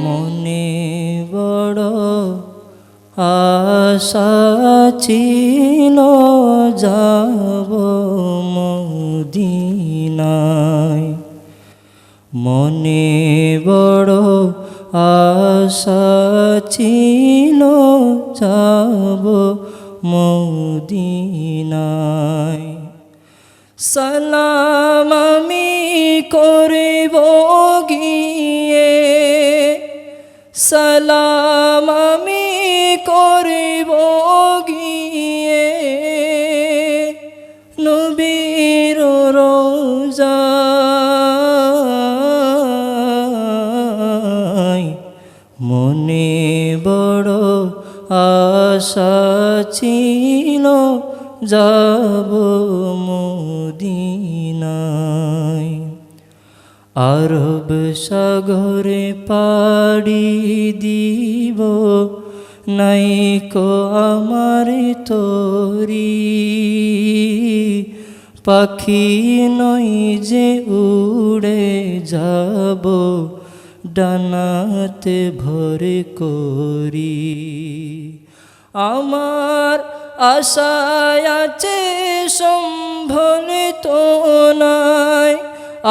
মনে বড় আশা ছিল যাব মদিনায়, মনে বড় আশা ছিল যাব মদিনায়। সালাম আমি করিব গিয়ে, সালাম আমি করিব গিয়ে নবীর রওজায়। মনে বড় আশা ছিল যাব মদিনায়। আরব সাগরে পাড়ি দিব, নাইকো আমার তরি, পাখি নই যে উড়ে যাব ডানাতে ভরে করি। আমার আশায় আছে সম্বল তো নাই,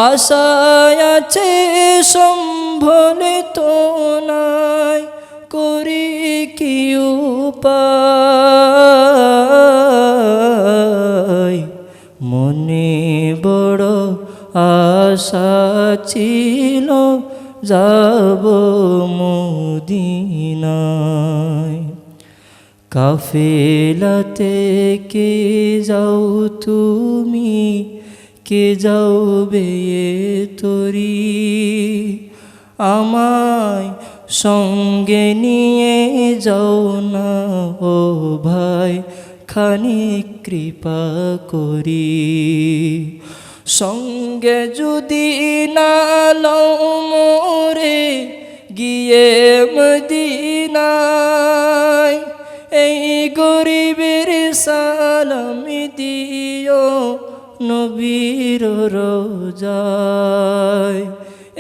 আশায় আছে সম্বল তো নাই, করি কি উপায়। মনে বড় আশা ছিল যাব মদিনায়। কাফেলাতে কে যাও তুমি, কে যাবে তরি, আমায় সঙ্গে নিয়ে যাও না ও ভাই, খানিক কৃপা করি। সঙ্গে যদি না লও মোরে গিয়ে মদিনায়, এই গরিবের সালাম দিও নবীর রওজায়,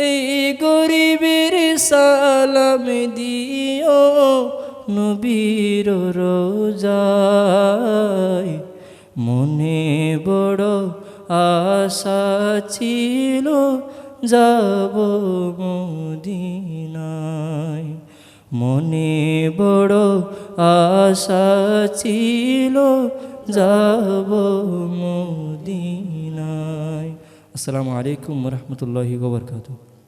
এই গরিবের সালাম দিও নবীর রওজায়। মনে বড় আশা ছিল যাব মদিনায়, মনে বড় আশা ছিল যাব মদিনায়। আসসালামু আলাইকুম ওয়া রাহমাতুল্লাহি ওয়া বারাকাতুহু।